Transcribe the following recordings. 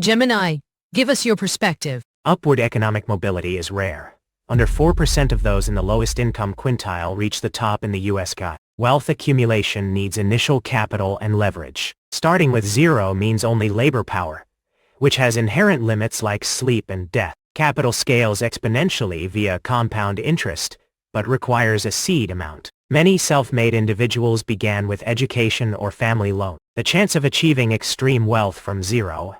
Gemini, give us your perspective. Upward economic mobility is rare. Under 4% of those in the lowest income quintile reach the top in the U.S. Wealth accumulation needs initial capital and leverage. Starting with zero means only labor power, which has inherent limits like sleep and death. Capital scales exponentially via compound interest, but requires a seed amount. Many self-made individuals began with education or family loan. The chance of achieving extreme wealth from zero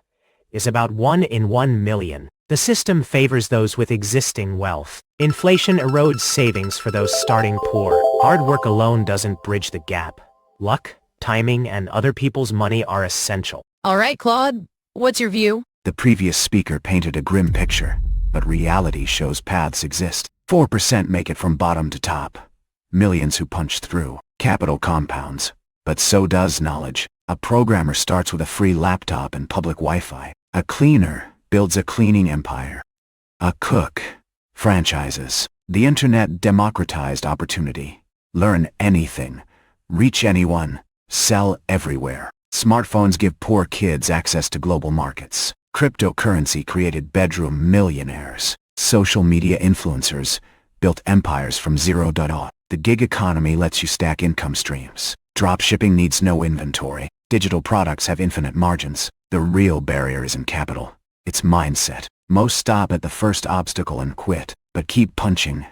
is about 1 in 1 million. The system favors those with existing wealth. Inflation erodes savings for those starting poor. Hard work alone doesn't bridge the gap. Luck, timing, and other people's money are essential. All right, Claude, what's your view? The previous speaker painted a grim picture, but reality shows paths exist. 4% make it from bottom to top. Millions who punch through. Capital compounds. But so does knowledge. A programmer starts with a free laptop and public Wi-Fi. A cleaner builds a cleaning empire. A cook franchises. The internet democratized opportunity. Learn anything. Reach anyone. Sell everywhere. Smartphones give poor kids access to global markets. Cryptocurrency created bedroom millionaires. Social media influencers built empires from zero. The gig economy lets you stack income streams. Dropshipping needs no inventory. Digital products have infinite margins. The real barrier isn't capital. It's mindset. Most stop at the first obstacle and quit, but keep punching,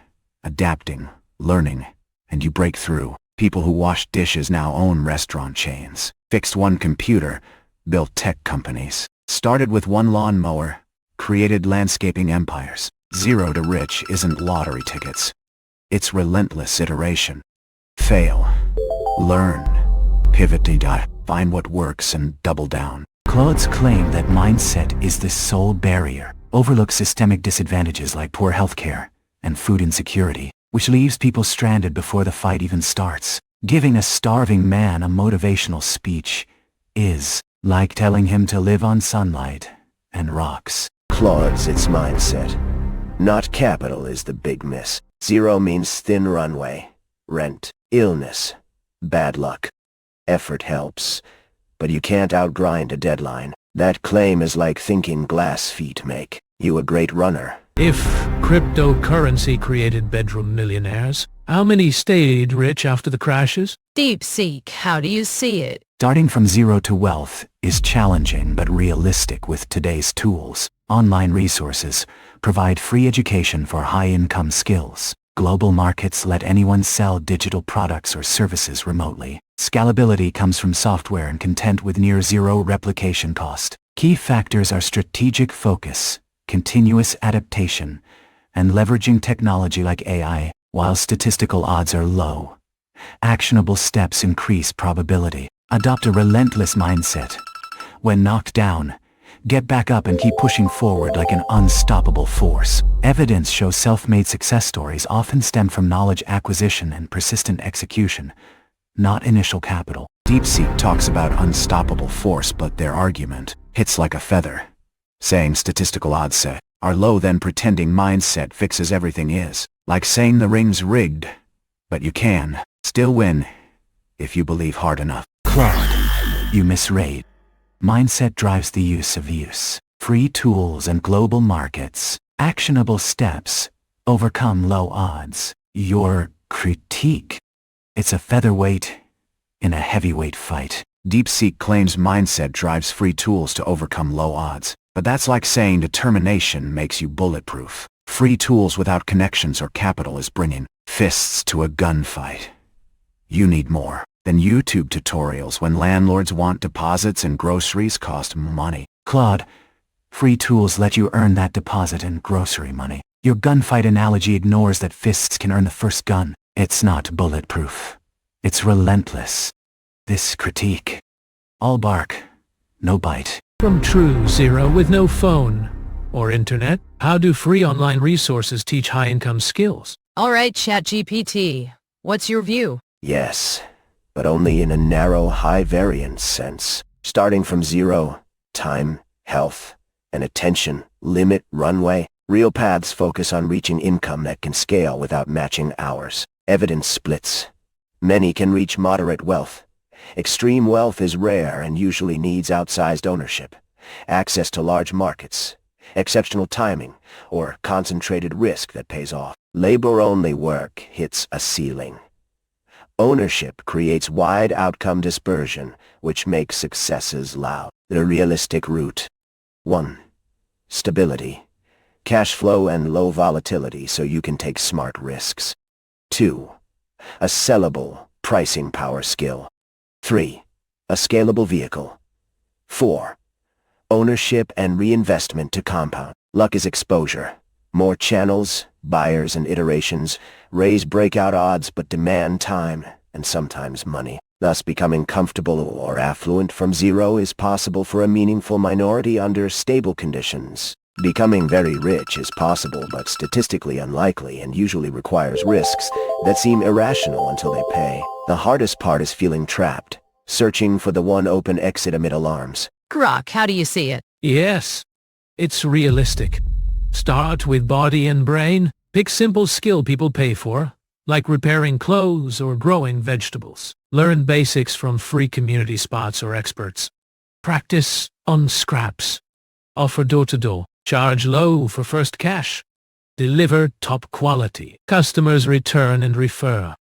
adapting, learning, and you break through. People who wash dishes now own restaurant chains. Fixed one computer, built tech companies. Started with one lawnmower, created landscaping empires. Zero to rich isn't lottery tickets. It's relentless iteration. Fail. Learn. Pivot. Find what works and double down. Claude's claim that mindset is the sole barrier overlooks systemic disadvantages like poor healthcare and food insecurity, which leaves people stranded before the fight even starts. Giving a starving man a motivational speech is like telling him to live on sunlight and rocks. Claude's its mindset. Not capital is the big miss. Zero means thin runway, rent, illness, bad luck. Effort helps, but you can't outgrind a deadline. That claim is like thinking glass feet make you a great runner. If cryptocurrency created bedroom millionaires, how many stayed rich after the crashes? DeepSeek, how do you see it? Starting from zero to wealth is challenging but realistic with today's tools. Online resources provide free education for high-income skills. Global markets let anyone sell digital products or services remotely. Scalability comes from software and content with near zero replication cost. Key factors are strategic focus, continuous adaptation, and leveraging technology like AI, while statistical odds are low. Actionable steps increase probability. Adopt a relentless mindset. When knocked down, get back up and keep pushing forward like an unstoppable force. Evidence shows self-made success stories often stem from knowledge acquisition and persistent execution, not initial capital. DeepSeek talks about unstoppable force, but their argument hits like a feather, saying statistical odds are low, then pretending mindset fixes everything is like saying the ring's rigged, but you can still win if you believe hard enough. Claude, you misread. Mindset drives the use of use. Free tools and global markets. Actionable steps. Overcome low odds. Your critique. It's a featherweight in a heavyweight fight. DeepSeek claims mindset drives free tools to overcome low odds. But that's like saying determination makes you bulletproof. Free tools without connections or capital is bringing fists to a gunfight. You need more than YouTube tutorials when landlords want deposits and groceries cost money. Claude, free tools let you earn that deposit and grocery money. Your gunfight analogy ignores that fists can earn the first gun. It's not bulletproof. It's relentless. This critique. All bark, no bite. From true zero with no phone or internet, how do free online resources teach high-income skills? All right, ChatGPT, what's your view? Yes, but only in a narrow, high-variance sense. Starting from zero, time, health, and attention, limit, runway. Real paths focus on reaching income that can scale without matching hours. Evidence splits. Many can reach moderate wealth. Extreme wealth is rare and usually needs outsized ownership. access to large markets, exceptional timing, or concentrated risk that pays off. Labor-only work hits a ceiling. Ownership creates wide outcome dispersion, which makes successes loud. The realistic route. 1. Stability. Cash flow and low volatility so you can take smart risks. 2. A sellable pricing power skill. 3. A scalable vehicle. 4. Ownership and reinvestment to compound. Luck is exposure. More channels, buyers, and iterations raise breakout odds but demand time and sometimes money. Thus, becoming comfortable or affluent from zero is possible for a meaningful minority under stable conditions. Becoming very rich is possible but statistically unlikely and usually requires risks that seem irrational until they pay. The hardest part is feeling trapped, searching for the one open exit amid alarms. Grok, how do you see it? Yes, it's realistic. Start with body and brain. Pick simple skill people pay for, like repairing clothes or growing vegetables. Learn basics from free community spots or experts. Practice on scraps. Offer door-to-door. Charge low for first cash. Deliver top quality. Customers return and refer.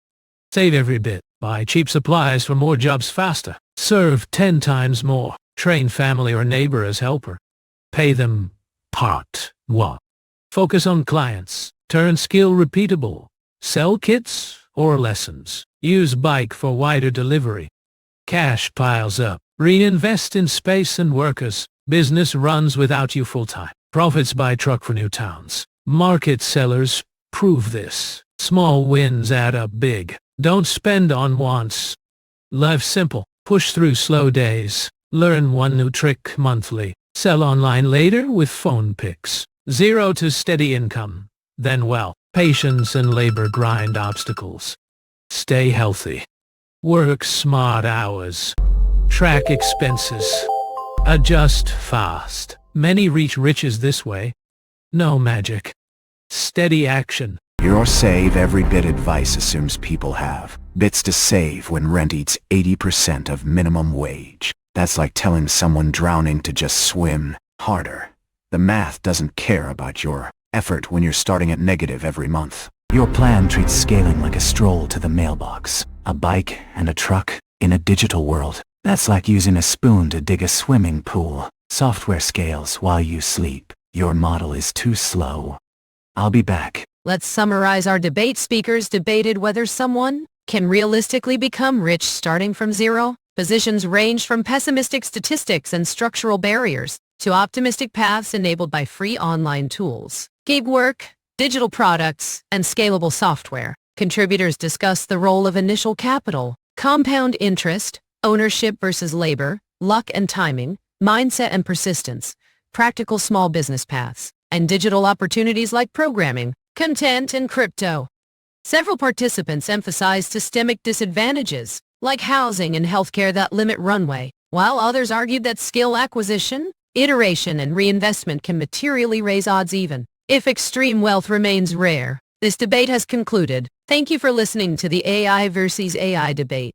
Save every bit. Buy cheap supplies for more jobs faster. Serve 10 times more. Train family or neighbor as helper. Pay them part 1. Focus on clients. Turn skill repeatable. Sell kits or lessons. Use bike for wider delivery. Cash piles up. Reinvest in space and workers. Business runs without you full-time. Profits by truck for new towns. Market sellers prove this. Small wins add up big. Don't spend on wants. Live simple. Push through slow days. Learn one new trick monthly. Sell online later with phone picks. 0 to steady income. Then patience and labor grind obstacles. Stay healthy. Work smart hours. Track expenses. Adjust fast. Many reach riches this way. No magic. Steady action. Your save every bit advice assumes people have bits to save when rent eats 80% of minimum wage. That's like telling someone drowning to just swim harder. The math doesn't care about your effort when you're starting at negative every month. Your plan treats scaling like a stroll to the mailbox, a bike and a truck in a digital world. That's like using a spoon to dig a swimming pool. Software scales while you sleep. Your model is too slow. I'll be back. Let's summarize. Our debate speakers debated whether someone can realistically become rich starting from zero. Positions ranged from pessimistic statistics and structural barriers to optimistic paths enabled by free online tools, gig work, digital products, and scalable software. Contributors discussed the role of initial capital, compound interest, ownership versus labor, luck and timing, mindset and persistence, practical small business paths, and digital opportunities like programming, content, and crypto. Several participants emphasized systemic disadvantages, like housing and healthcare that limit runway, while others argued that skill acquisition, iteration, and reinvestment can materially raise odds even if extreme wealth remains rare. This debate has concluded. Thank you for listening to the AI versus AI debate.